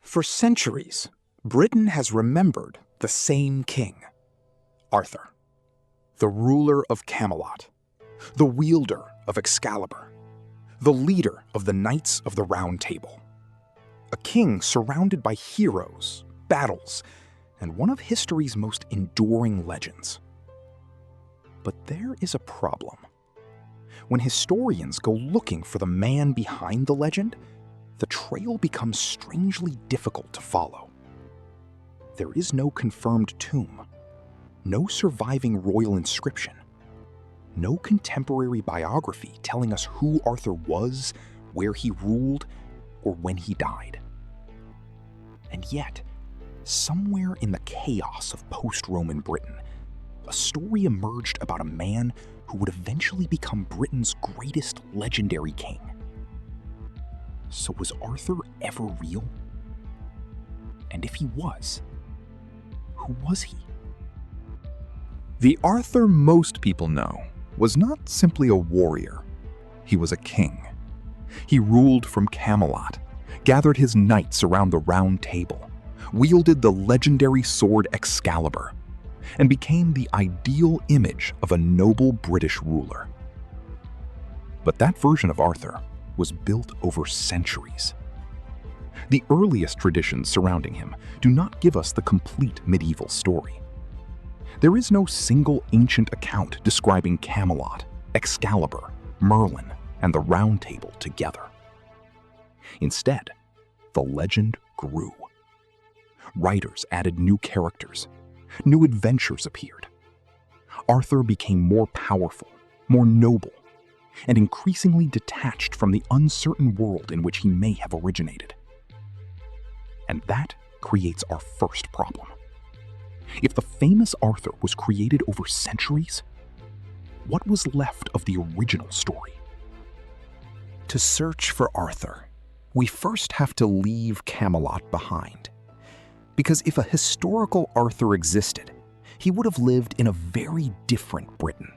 For centuries, Britain has remembered the same king, Arthur, the ruler of Camelot, the wielder of Excalibur, the leader of the Knights of the Round Table. A king surrounded by heroes, battles, and one of history's most enduring legends. But there is a problem. When historians go looking for the man behind the legend, the trail becomes strangely difficult to follow. There is no confirmed tomb, no surviving royal inscription, no contemporary biography telling us who Arthur was, where he ruled, or when he died. And yet, somewhere in the chaos of post-Roman Britain, a story emerged about a man who would eventually become Britain's greatest legendary king. So was Arthur ever real? And if he was, who was he? The Arthur most people know was not simply a warrior. He was a king. He ruled from Camelot, gathered his knights around the Round Table, wielded the legendary sword Excalibur, and became the ideal image of a noble British ruler. But that version of Arthur was built over centuries. The earliest traditions surrounding him do not give us the complete medieval story. There is no single ancient account describing Camelot, Excalibur, Merlin, and the Round Table together. Instead, the legend grew. Writers added new characters. New adventures appeared. Arthur became more powerful, more noble, and increasingly detached from the uncertain world in which he may have originated. And that creates our first problem. If the famous Arthur was created over centuries, what was left of the original story? To search for Arthur, we first have to leave Camelot behind. Because if a historical Arthur existed, he would have lived in a very different Britain.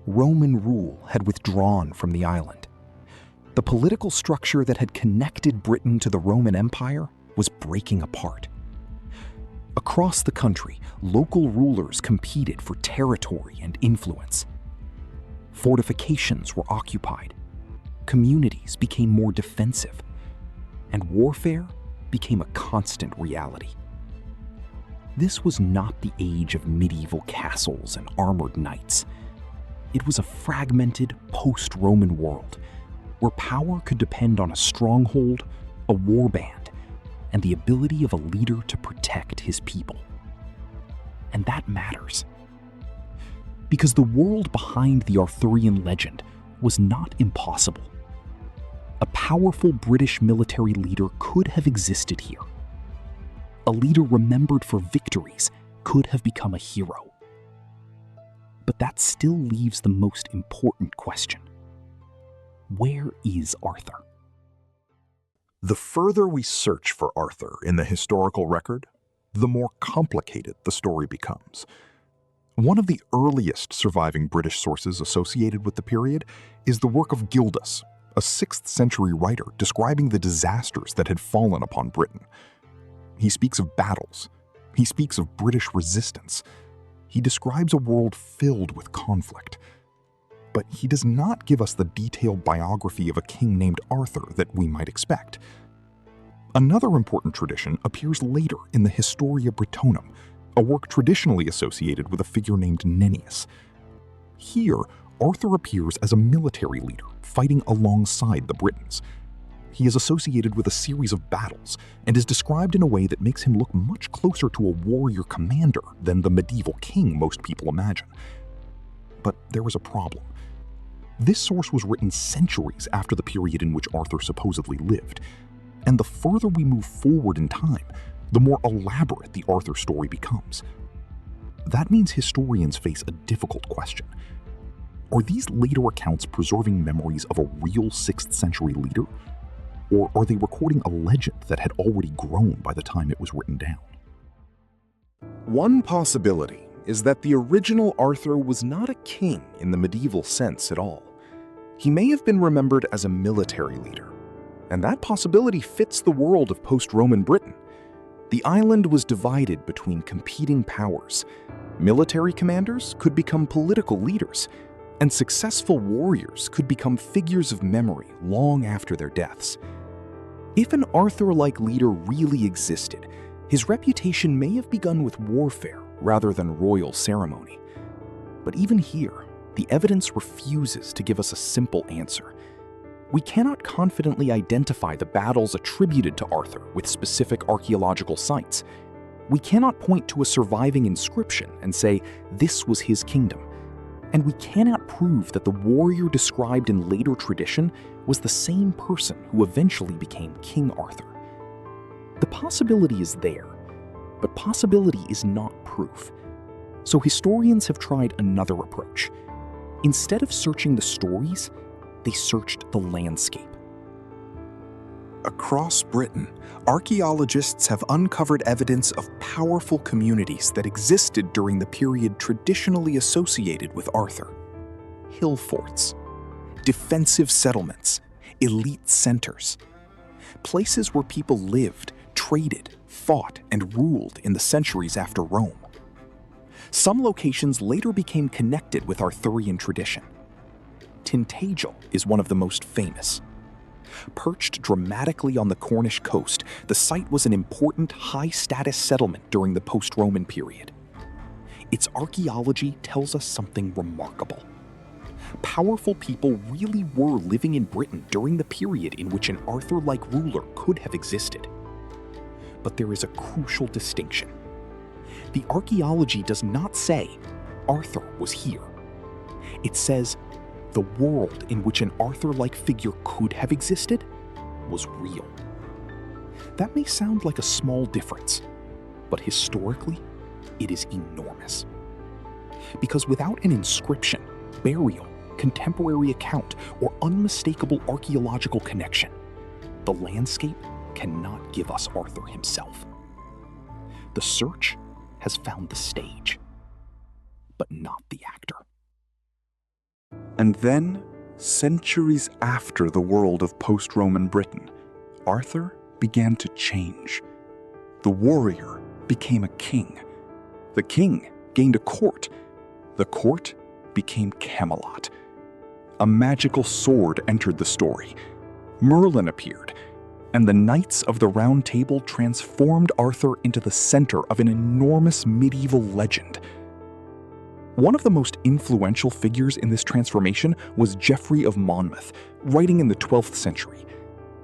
Roman rule had withdrawn from the island. The political structure that had connected Britain to the Roman Empire was breaking apart. Across the country, local rulers competed for territory and influence. Fortifications were occupied. Communities became more defensive. And warfare became a constant reality. This was not the age of medieval castles and armored knights. It was a fragmented post-Roman world where power could depend on a stronghold, a warband, and the ability of a leader to protect his people. And that matters. Because the world behind the Arthurian legend was not impossible. A powerful British military leader could have existed here. A leader remembered for victories could have become a hero. But that still leaves the most important question. Where is Arthur? The further we search for Arthur in the historical record, the more complicated the story becomes. One of the earliest surviving British sources associated with the period is the work of Gildas, a 6th century writer describing the disasters that had fallen upon Britain. He speaks of battles. He speaks of British resistance. He describes a world filled with conflict. But he does not give us the detailed biography of a king named Arthur that we might expect. Another important tradition appears later in the Historia Brittonum, a work traditionally associated with a figure named Nennius. Here, Arthur appears as a military leader fighting alongside the Britons. He is associated with a series of battles and is described in a way that makes him look much closer to a warrior commander than the medieval king most people imagine. But there was a problem. This source was written centuries after the period in which Arthur supposedly lived, and the further we move forward in time, the more elaborate the Arthur story becomes. That means historians face a difficult question. Are these later accounts preserving memories of a real 6th century leader? Or are they recording a legend that had already grown by the time it was written down? One possibility is that the original Arthur was not a king in the medieval sense at all. He may have been remembered as a military leader, and that possibility fits the world of post-Roman Britain. The island was divided between competing powers. Military commanders could become political leaders, and successful warriors could become figures of memory long after their deaths. If an Arthur-like leader really existed, his reputation may have begun with warfare rather than royal ceremony. But even here, the evidence refuses to give us a simple answer. We cannot confidently identify the battles attributed to Arthur with specific archaeological sites. We cannot point to a surviving inscription and say, this was his kingdom. And we cannot prove that the warrior described in later tradition was the same person who eventually became King Arthur. The possibility is there, but possibility is not proof. So historians have tried another approach. Instead of searching the stories, they searched the landscape. Across Britain, archaeologists have uncovered evidence of powerful communities that existed during the period traditionally associated with Arthur. Hill forts, defensive settlements, elite centers, places where people lived, traded, fought, and ruled in the centuries after Rome. Some locations later became connected with Arthurian tradition. Tintagel is one of the most famous. Perched dramatically on the Cornish coast, the site was an important high-status settlement during the post-Roman period. Its archaeology tells us something remarkable. Powerful people really were living in Britain during the period in which an Arthur-like ruler could have existed. But there is a crucial distinction. The archaeology does not say Arthur was here. It says the world in which an Arthur-like figure could have existed was real. That may sound like a small difference, but historically, it is enormous. Because without an inscription, burial, contemporary account, or unmistakable archaeological connection, the landscape cannot give us Arthur himself. The search has found the stage, but not the actor. And then, centuries after the world of post-Roman Britain, Arthur began to change. The warrior became a king. The king gained a court. The court became Camelot. A magical sword entered the story. Merlin appeared, and the Knights of the Round Table transformed Arthur into the center of an enormous medieval legend. One of the most influential figures in this transformation was Geoffrey of Monmouth, writing in the 12th century.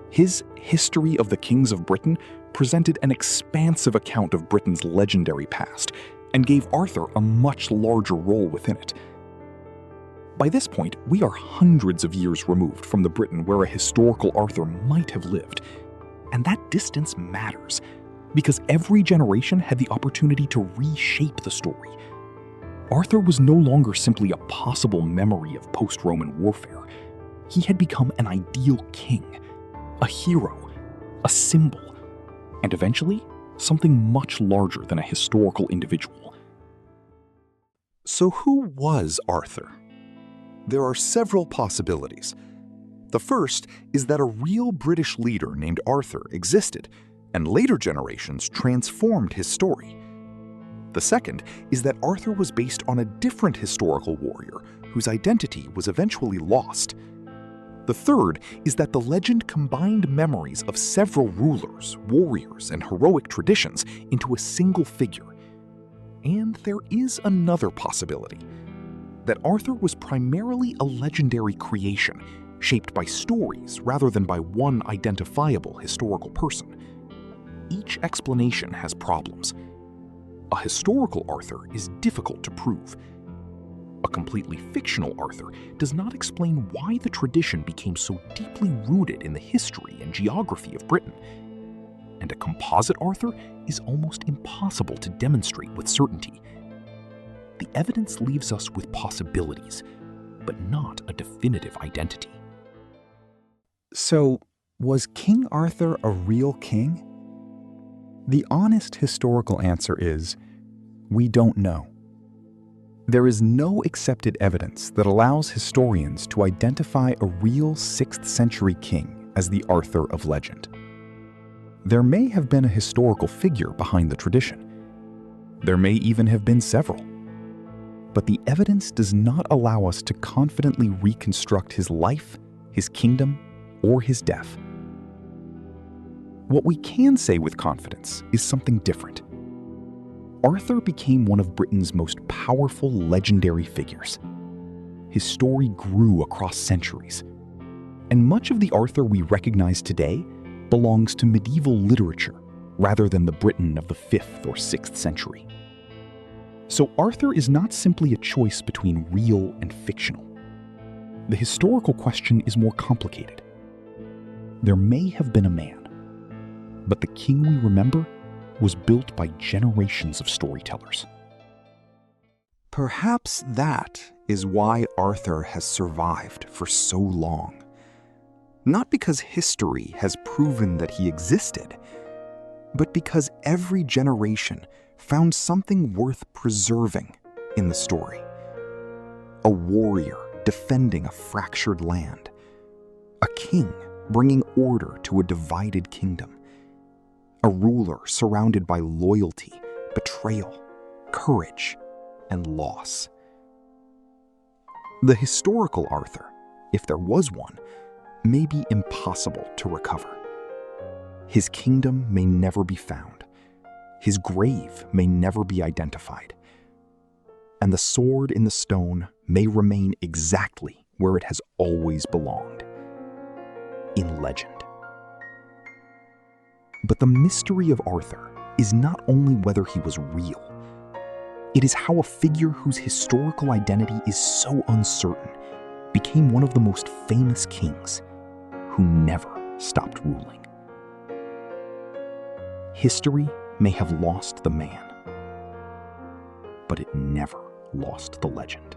His History of the Kings of Britain presented an expansive account of Britain's legendary past and gave Arthur a much larger role within it. By this point, we are hundreds of years removed from the Britain where a historical Arthur might have lived. And that distance matters, because every generation had the opportunity to reshape the story. Arthur was no longer simply a possible memory of post-Roman warfare. He had become an ideal king, a hero, a symbol, and eventually something much larger than a historical individual. So who was Arthur? There are several possibilities. The first is that a real British leader named Arthur existed, and later generations transformed his story. The second is that Arthur was based on a different historical warrior whose identity was eventually lost. The third is that the legend combined memories of several rulers, warriors, and heroic traditions into a single figure. And there is another possibility, that Arthur was primarily a legendary creation, shaped by stories rather than by one identifiable historical person. Each explanation has problems. A historical Arthur is difficult to prove. A completely fictional Arthur does not explain why the tradition became so deeply rooted in the history and geography of Britain. And a composite Arthur is almost impossible to demonstrate with certainty. The evidence leaves us with possibilities, but not a definitive identity. So, was King Arthur a real king? The honest historical answer is, we don't know. There is no accepted evidence that allows historians to identify a real 6th century king as the Arthur of legend. There may have been a historical figure behind the tradition. There may even have been several. But the evidence does not allow us to confidently reconstruct his life, his kingdom, or his death. What we can say with confidence is something different. Arthur became one of Britain's most powerful legendary figures. His story grew across centuries, and much of the Arthur we recognize today belongs to medieval literature rather than the Britain of the 5th or 6th century. So Arthur is not simply a choice between real and fictional. The historical question is more complicated. There may have been a man, but the king we remember was built by generations of storytellers. Perhaps that is why Arthur has survived for so long. Not because history has proven that he existed, but because every generation found something worth preserving in the story. A warrior defending a fractured land, a king bringing order to a divided kingdom, a ruler surrounded by loyalty, betrayal, courage, and loss. The historical Arthur, if there was one, may be impossible to recover. His kingdom may never be found. His grave may never be identified. And the sword in the stone may remain exactly where it has always belonged, in legend. But the mystery of Arthur is not only whether he was real. It is how a figure whose historical identity is so uncertain became one of the most famous kings who never stopped ruling. History may have lost the man, but it never lost the legend.